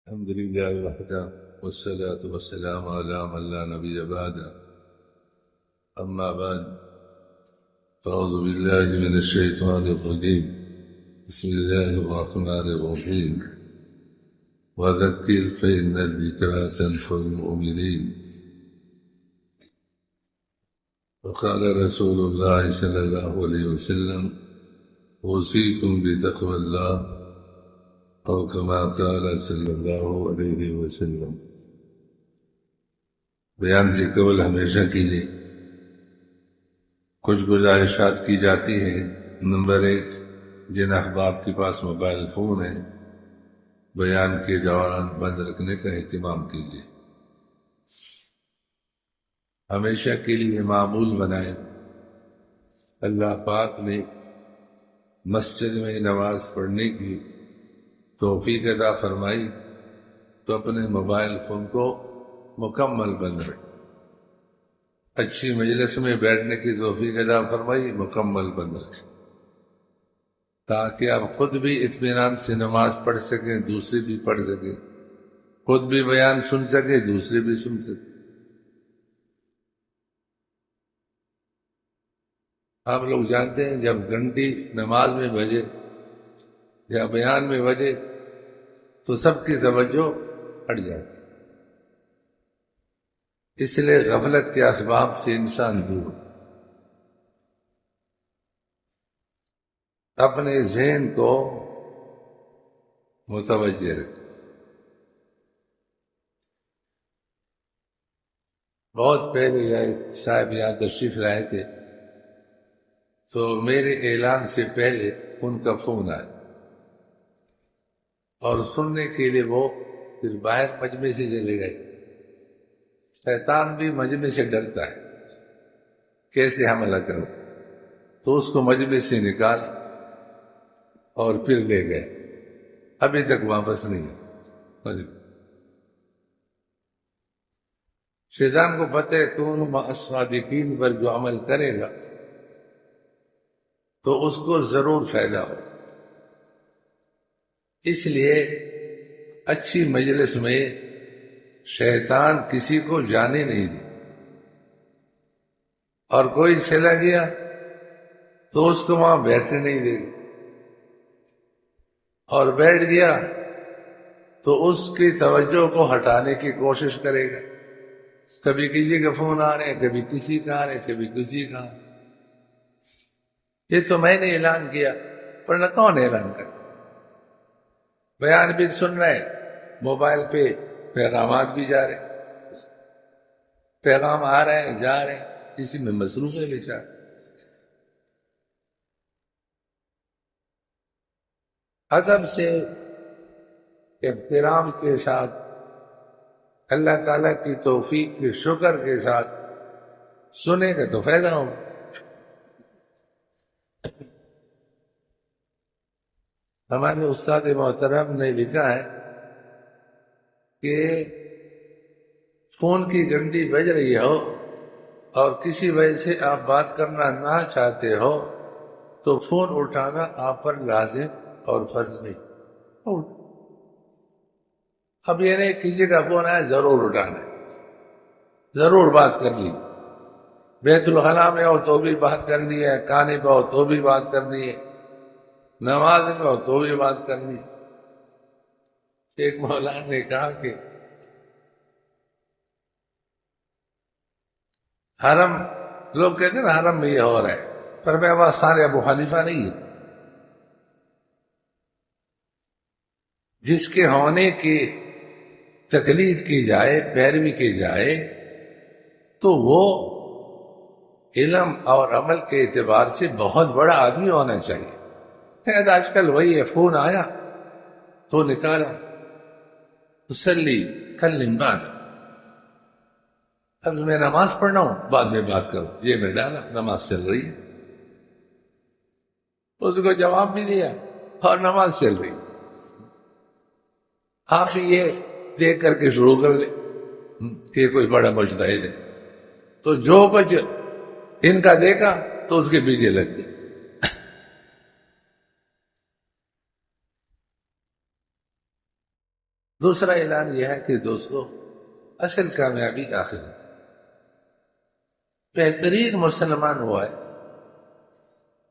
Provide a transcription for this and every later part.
الحمد لله وحده والصلاة والسلام على من لا نبي بعده أما بعد فأعوذ بالله من الشيطان الرجيم بسم الله الرحمن الرحيم وذكر فإن الذكرى تنفع المؤمنين وقال رسول الله صلى الله عليه وسلم أوصيكم بتقوى الله اور کما قال صلی اللہ علیہ وسلم۔ بیان سے قبل ہمیشہ کے لیے کچھ گزارشات کی جاتی ہیں۔ نمبر 1، جن احباب کے پاس موبائل فون ہیں بیان کے دوران بند رکھنے کا اہتمام کیجیے۔ ہمیشہ کے لیے معمول بنائیں۔ اللہ پاک نے مسجد میں نماز پڑھنے کی توفیق عطا فرمائی تو اپنے موبائل فون کو مکمل بند رکھیں۔ اچھی مجلس میں بیٹھنے کی توفیق عطا فرمائی، مکمل بند رکھیں تاکہ آپ خود بھی اطمینان سے نماز پڑھ سکیں، دوسری بھی پڑھ سکیں، خود بھی بیان سن سکیں، دوسری بھی سن سکیں۔ آپ لوگ جانتے ہیں جب گھنٹی نماز میں بجے یا بیان میں بجے تو سب کی توجہ ہٹ جاتی، اس لیے غفلت کے اسباب سے انسان دور، اپنے ذہن کو متوجہ رکھے۔ بہت پہلے صاحب یہاں تشریف لائے تھے تو میرے اعلان سے پہلے ان کا فون آیا اور سننے کے لیے وہ پھر باہر مجمع سے چلے گئے۔ شیطان بھی مجمع سے ڈرتا ہے، کیسے حملہ کرو، تو اس کو مجمع سے نکال اور پھر لے گئے، ابھی تک واپس نہیں ہے۔ شیطان کو پتہ ہے کون مع الصادقین پر جو عمل کرے گا تو اس کو ضرور فائدہ ہو، اس لیے اچھی مجلس میں شیطان کسی کو جانے نہیں دے، اور کوئی چلا گیا تو اس کو وہاں بیٹھنے نہیں دے گا، اور بیٹھ گیا تو اس کی توجہ کو ہٹانے کی کوشش کرے گا۔ کبھی کسی کا فون آ رہے، کبھی کسی کا آ رہے، کبھی کسی کا۔ یہ تو میں نے اعلان کیا، ورنہ کون اعلان کرے؟ بیان بھی سن رہے، موبائل پہ پیغامات بھی جا رہے، پیغام آ رہے ہیں جا رہے ہیں، اسی میں مصروف ہے بیچارہ۔ ادب سے، احترام کے ساتھ، اللہ تعالیٰ کی توفیق کے شکر کے ساتھ سنے گا تو فائدہ ہوگا۔ ہمارے استاد محترم نے لکھا ہے کہ فون کی گھنٹی بج رہی ہو اور کسی وجہ سے آپ بات کرنا نہ چاہتے ہو تو فون اٹھانا آپ پر لازم اور فرض نہیں۔ اب یہ نہیں کسی کا فون آیا ضرور اٹھانا ہے، ضرور بات کر لی، بیت الخلاء میں ہو تو بھی بات کرنی ہے، کانے پہ ہو تو بھی بات کرنی ہے، نماز میں ہو تو بھی بات کرنی۔ ایک مولانا نے کہا کہ حرم، لوگ کہتے ہیں نا حرم میں یہ ہو رہا ہے، پر میں آواز سارے ابو حنیفہ نہیں ہے۔ جس کے ہونے کی تقلید کی جائے، پیروی کی جائے، تو وہ علم اور عمل کے اعتبار سے بہت بڑا آدمی ہونا چاہیے۔ شاید آج کل وہی ہے، فون آیا تو نکالا، اسلی کلم بعد، اب میں نماز پڑھنا ہوں، بعد میں بات کروں، یہ میں ڈالا، نماز چل رہی ہے، اس کو جواب بھی دیا اور نماز چل رہی ہے۔ آپ یہ دیکھ کر کے شروع کر لیں کہ کوئی بڑا مجتہد ہے، تو جو کچھ ان کا دیکھا تو اس کے پیچھے لگ گئے۔ دوسرا اعلان یہ ہے کہ دوستو، اصل کامیابی آخرت ہے۔ بہترین مسلمان ہوا ہے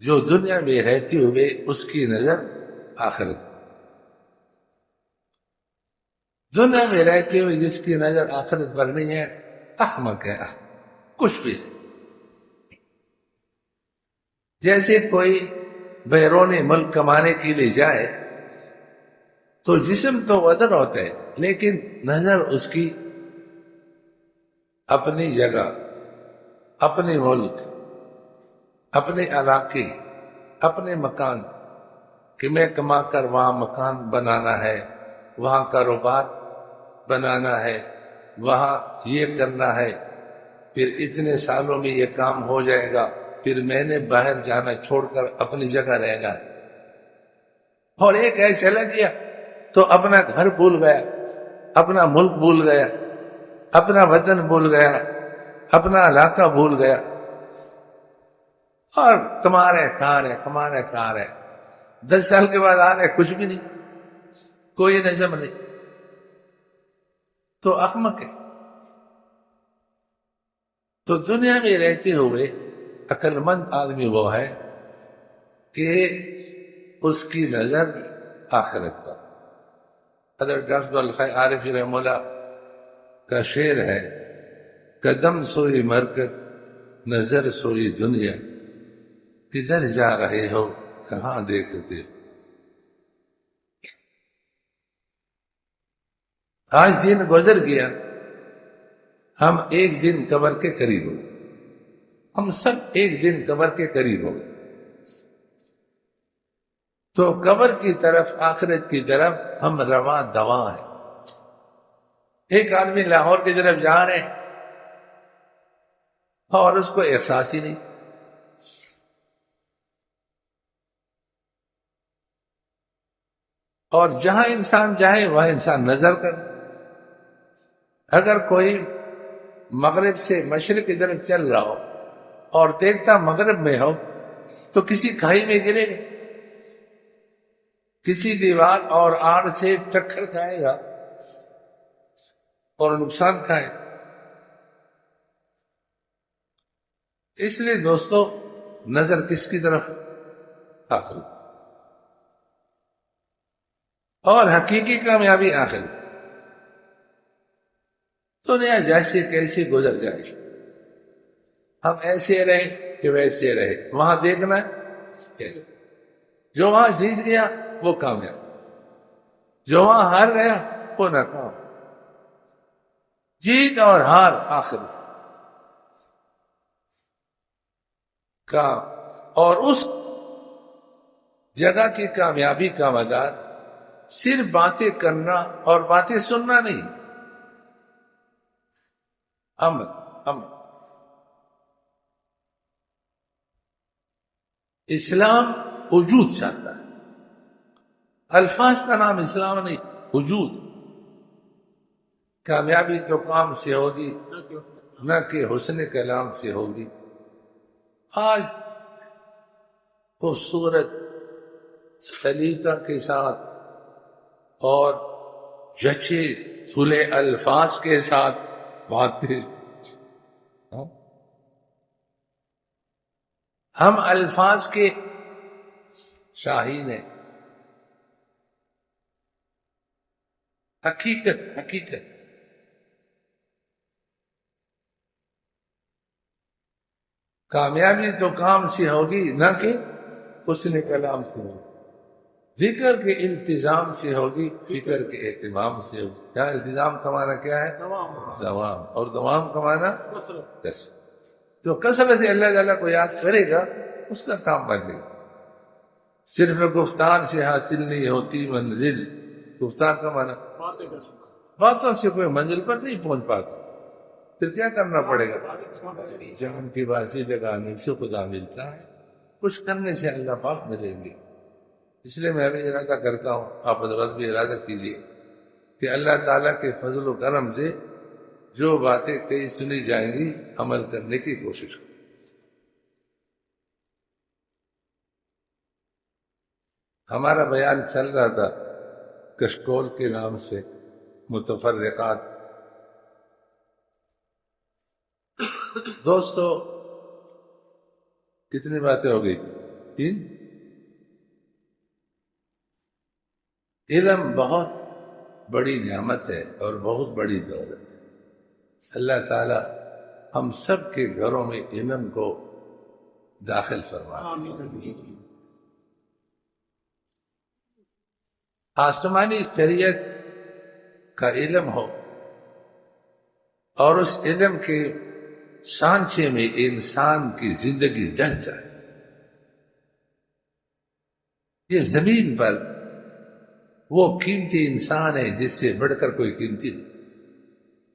جو دنیا میں رہتے ہوئے اس کی نظر آخرت ہے۔ دنیا میں رہتے ہوئے جس کی نظر آخرت پر نہیں ہے، احمق ہے، کچھ بھی نہیں۔ جیسے کوئی بیرون ملک کمانے کے لیے جائے تو جسم تو ودر ہوتا ہے، لیکن نظر اس کی اپنی جگہ، اپنے ملک، اپنے علاقے، اپنے مکان، کہ میں کما کر وہاں مکان بنانا ہے، وہاں کاروبار بنانا ہے، وہاں یہ کرنا ہے، پھر اتنے سالوں میں یہ کام ہو جائے گا، پھر میں نے باہر جانا چھوڑ کر اپنی جگہ رہنا ہے۔ اور ایک ہے چلا گیا تو اپنا گھر بھول گیا، اپنا ملک بھول گیا، اپنا وطن بھول گیا، اپنا علاقہ بھول گیا، اور کما رہے کھا رہے، کما رہے کھا رہے، 10 سال کے بعد آ رہے کچھ بھی نہیں، کوئی نظم نہیں، تو احمق ہے۔ تو دنیا میں رہتے ہوئے عقل مند آدمی وہ ہے کہ اس کی نظر آخرت پر۔ حضرت ڈاکٹر الخیر عارفی رحمہ اللہ کا شعر ہے، قدم سوئی مرکز نظر سوئی دنیا، کدھر جا رہے ہو کہاں دیکھتے ہو۔ آج دن گزر گیا، ہم ایک دن قبر کے قریب ہو گئے، ہم سب ایک دن قبر کے قریب ہو گئے۔ تو قبر کی طرف، آخرت کی طرف ہم رواں دواں ہیں۔ ایک آدمی لاہور کی طرف جا رہے ہیں اور اس کو احساس ہی نہیں۔ اور جہاں انسان جائے وہاں انسان نظر کرے۔ اگر کوئی مغرب سے مشرق کی طرف چل رہا ہو اور دیکھتا مغرب میں ہو تو کسی کھائی میں گرے گا، کسی دیوار اور آڑ سے ٹکر کھائے گا اور نقصان کھائے۔ اس لیے دوستو، نظر کس کی طرف؟ آخرت۔ اور حقیقی کامیابی آخرت۔ دنیا جیسے کیسے گزر جائے، ہم ایسے رہے کہ ویسے رہے، وہاں دیکھنا ہے جو وہاں جیت گیا وہ کامیاب، جو وہاں ہار گیا وہ ناکام۔ جیت اور ہار آخرت کا، اور اس جگہ کی کامیابی کا مدار صرف باتیں کرنا اور باتیں سننا نہیں، عمل۔ اسلام وجود چاہتا ہے، الفاظ کا نام اسلام نہیں، وجود۔ کامیابی تو کام سے ہوگی نہ کہ حسن کلام سے ہوگی۔ آج خوبصورت سلیقہ کے ساتھ اور جچے سلے الفاظ کے ساتھ باتیں، ہم الفاظ کے شاہین ہیں۔ حقیقت کامیابی تو کام سے ہوگی نہ کہ حسن کلام سے ہوگی، ذکر کے التزام سے ہوگی، فکر کے اہتمام سے ہوگی۔ یہاں التزام کمانا کیا ہے؟ دوام۔ اور دوام کمانا کثرت۔ جو کثرت سے اللہ تعالیٰ کو یاد کرے گا اس کا کام بنے گا۔ صرف گفتار سے حاصل نہیں ہوتی منزل۔ گفتار کا معنی باتوں سے کوئی منزل پر نہیں پہنچ پاتا، پھر کیا کرنا پڑے گا؟ جان کی باسی لگانے سے خدا ملتا ہے، کچھ کرنے سے اللہ پاک ملیں گے۔ اس لیے میں بھی ارادہ کرتا ہوں، آپ حضرات بھی ارادہ کیجیے کہ اللہ تعالیٰ کے فضل و کرم سے جو باتیں کئی سنی جائیں گی عمل کرنے کی کوشش کریں۔ ہمارا بیان چل رہا تھا کشکول کے نام سے، متفرقات. دوستو کتنی باتیں ہو گئی تھی؟ 3. علم بہت بڑی نعمت ہے اور بہت بڑی دولت ہے. اللہ تعالی ہم سب کے گھروں میں علم کو داخل فرمائے. آسمانی شریعت کا علم ہو اور اس علم کے سانچے میں انسان کی زندگی ڈھل جائے. یہ زمین پر وہ قیمتی انسان ہے جس سے بڑھ کر کوئی قیمتی نہیں.